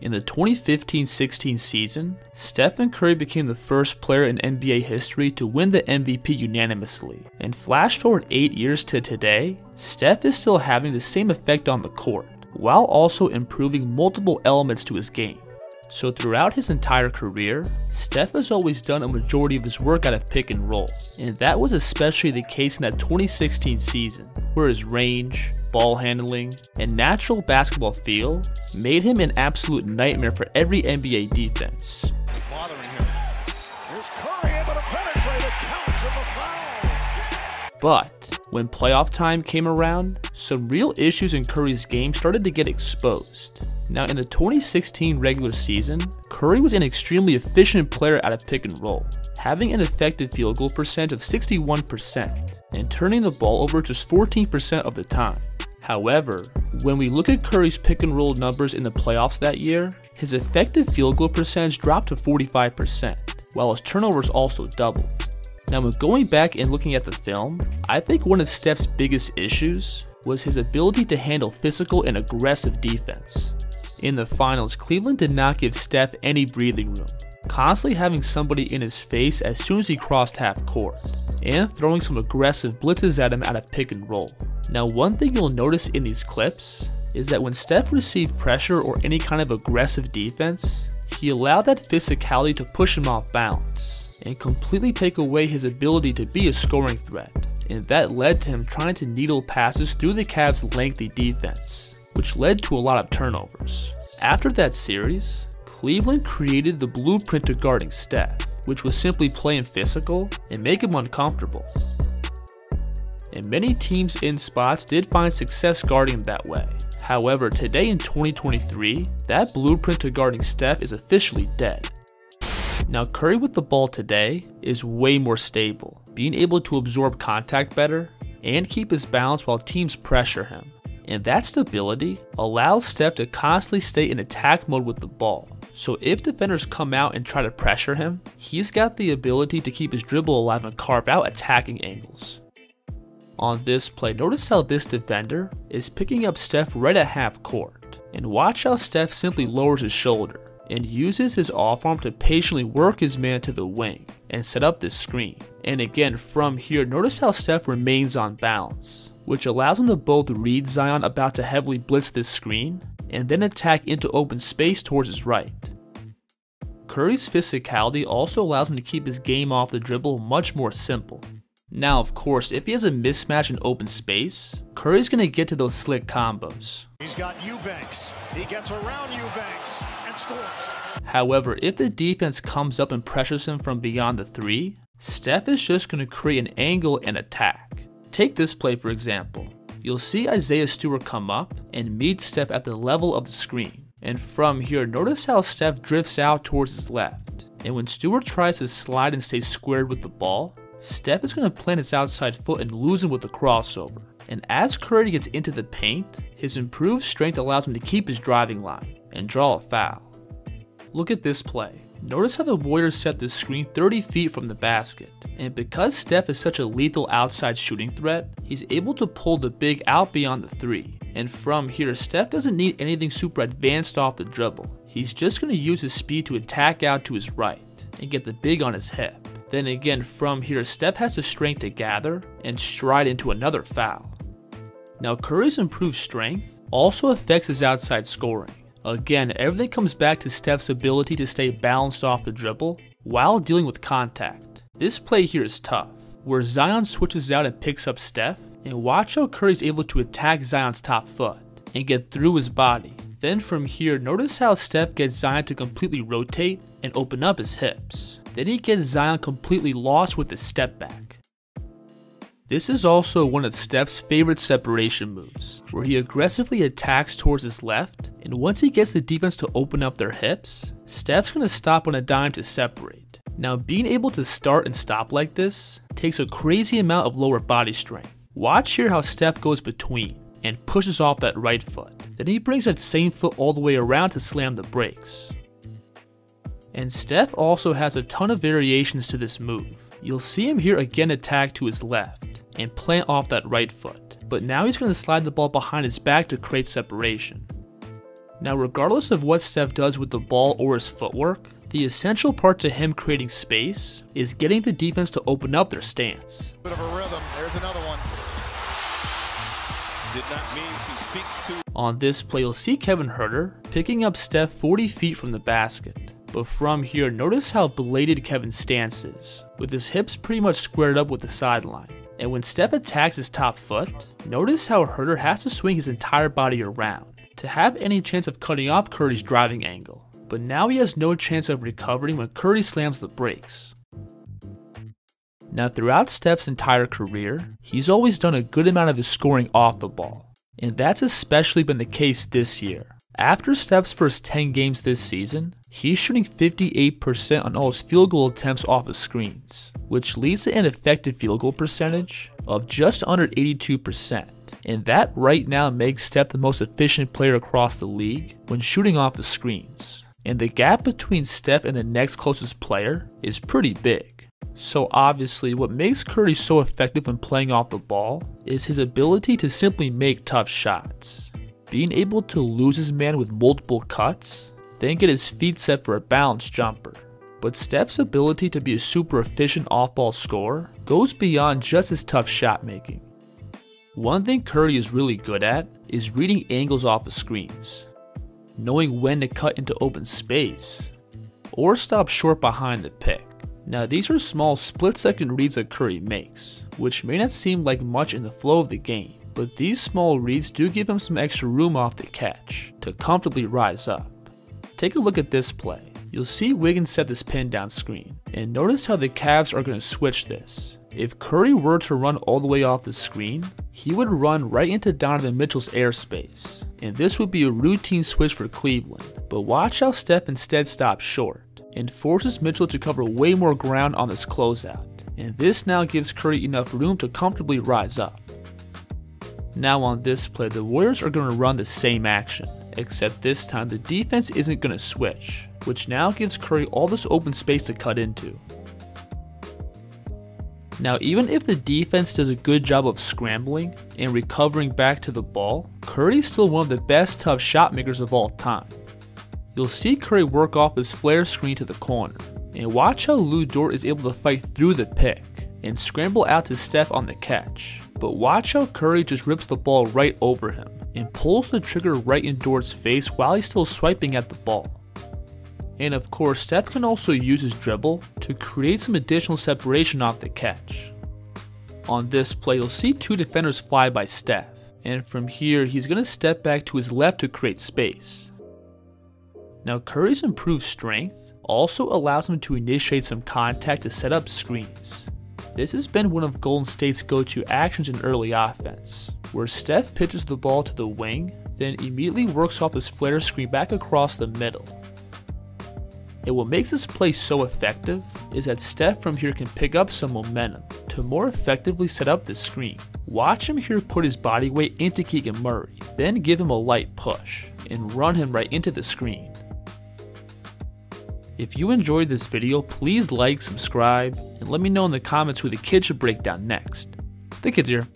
In the 2015-16 season, Stephen Curry became the first player in NBA history to win the MVP unanimously. And flash forward 8 years to today, Steph is still having the same effect on the court, while also improving multiple elements to his game. So throughout his entire career, Steph has always done a majority of his work out of pick and roll, and that was especially the case in that 2016 season, where his range, ball handling, and natural basketball feel made him an absolute nightmare for every NBA defense. Bothering him. Here's Curry able to penetrate, it counts in the foul. But when playoff time came around, some real issues in Curry's game started to get exposed. Now in the 2016 regular season, Curry was an extremely efficient player out of pick and roll, having an effective field goal percent of 61% and turning the ball over just 14% of the time. However, when we look at Curry's pick and roll numbers in the playoffs that year, his effective field goal percentage dropped to 45%, while his turnovers also doubled. Now when going back and looking at the film, I think one of Steph's biggest issues was his ability to handle physical and aggressive defense. In the finals, Cleveland did not give Steph any breathing room, constantly having somebody in his face as soon as he crossed half court, and throwing some aggressive blitzes at him out of pick and roll. Now one thing you'll notice in these clips is that when Steph received pressure or any kind of aggressive defense, he allowed that physicality to push him off balance and completely take away his ability to be a scoring threat, and that led to him trying to needle passes through the Cavs' lengthy defense, which led to a lot of turnovers. After that series, Cleveland created the blueprint to guarding Steph, which was simply playing physical and make him uncomfortable. And many teams in spots did find success guarding him that way. However, today in 2023, that blueprint to guarding Steph is officially dead. Now Curry with the ball today is way more stable, being able to absorb contact better and keep his balance while teams pressure him. And that stability allows Steph to constantly stay in attack mode with the ball. So if defenders come out and try to pressure him, he's got the ability to keep his dribble alive and carve out attacking angles. On this play, notice how this defender is picking up Steph right at half court. And watch how Steph simply lowers his shoulder and uses his off arm to patiently work his man to the wing and set up this screen. And again, from here, notice how Steph remains on balance, which allows him to both read Zion about to heavily blitz this screen and then attack into open space towards his right. Curry's physicality also allows him to keep his game off the dribble much more simple. Now of course, if he has a mismatch in open space, Curry's going to get to those slick combos. He's got Eubanks. He gets around Eubanks and scores. However, if the defense comes up and pressures him from beyond the three, Steph is just going to create an angle and attack. Take this play for example. You'll see Isaiah Stewart come up and meet Steph at the level of the screen. And from here, notice how Steph drifts out towards his left. And when Stewart tries to slide and stay squared with the ball, Steph is going to plant his outside foot and lose him with the crossover. And as Curry gets into the paint, his improved strength allows him to keep his driving line and draw a foul. Look at this play. Notice how the Warriors set the screen 30 feet from the basket. And because Steph is such a lethal outside shooting threat, he's able to pull the big out beyond the three. And from here, Steph doesn't need anything super advanced off the dribble. He's just going to use his speed to attack out to his right and get the big on his hip. Then again, from here, Steph has the strength to gather and stride into another foul. Now Curry's improved strength also affects his outside scoring. Again, everything comes back to Steph's ability to stay balanced off the dribble while dealing with contact. This play here is tough, where Zion switches out and picks up Steph, and watch how Curry's able to attack Zion's top foot and get through his body. Then from here, notice how Steph gets Zion to completely rotate and open up his hips. Then he gets Zion completely lost with his step back. This is also one of Steph's favorite separation moves, where he aggressively attacks towards his left, and once he gets the defense to open up their hips, Steph's going to stop on a dime to separate. Now being able to start and stop like this takes a crazy amount of lower body strength. Watch here how Steph goes between and pushes off that right foot. Then he brings that same foot all the way around to slam the brakes. And Steph also has a ton of variations to this move. You'll see him here again attack to his left and plant off that right foot, but now he's going to slide the ball behind his back to create separation. Now, regardless of what Steph does with the ball or his footwork, the essential part to him creating space is getting the defense to open up their stance. Bit of a rhythm. There's another one. Did not mean to speak to. On this play, you'll see Kevin Huerter picking up Steph 40 feet from the basket. But from here, notice how belated Kevin's stance is, with his hips pretty much squared up with the sideline. And when Steph attacks his top foot, notice how Huerter has to swing his entire body around to have any chance of cutting off Curry's driving angle. But now he has no chance of recovering when Curry slams the brakes. Now, throughout Steph's entire career, he's always done a good amount of his scoring off the ball, and that's especially been the case this year. After Steph's first 10 games this season, he's shooting 58% on all his field goal attempts off of screens, which leads to an effective field goal percentage of just under 82%. And that right now makes Steph the most efficient player across the league when shooting off the screens. And the gap between Steph and the next closest player is pretty big. So obviously, what makes Curry so effective when playing off the ball is his ability to simply make tough shots. Being able to lose his man with multiple cuts, then get his feet set for a balanced jumper. But Steph's ability to be a super efficient off-ball scorer goes beyond just his tough shot making. One thing Curry is really good at is reading angles off of screens, knowing when to cut into open space, or stop short behind the pick. Now, these are small split-second reads that Curry makes, which may not seem like much in the flow of the game, but these small reads do give him some extra room off the catch to comfortably rise up. Take a look at this play. You'll see Wiggins set this pin down screen, and notice how the Cavs are going to switch this. If Curry were to run all the way off the screen, he would run right into Donovan Mitchell's airspace, and this would be a routine switch for Cleveland. But watch how Steph instead stops short and forces Mitchell to cover way more ground on this closeout, and this now gives Curry enough room to comfortably rise up. Now on this play, the Warriors are going to run the same action, except this time the defense isn't going to switch, which now gives Curry all this open space to cut into. Now, even if the defense does a good job of scrambling and recovering back to the ball, Curry's still one of the best tough shot makers of all time. You'll see Curry work off his flare screen to the corner, and watch how Lou Dort is able to fight through the pick and scramble out to Steph on the catch. But watch how Curry just rips the ball right over him and pulls the trigger right in Dort's face while he's still swiping at the ball. And of course, Steph can also use his dribble to create some additional separation off the catch. On this play, you'll see two defenders fly by Steph, and from here, he's going to step back to his left to create space. Now, Curry's improved strength also allows him to initiate some contact to set up screens. This has been one of Golden State's go-to actions in early offense, where Steph pitches the ball to the wing, then immediately works off his flare screen back across the middle. And what makes this play so effective is that Steph from here can pick up some momentum to more effectively set up the screen. Watch him here put his body weight into Keegan Murray, then give him a light push, and run him right into the screen. If you enjoyed this video, please like, subscribe, and let me know in the comments who the kid should break down next. The kid's here.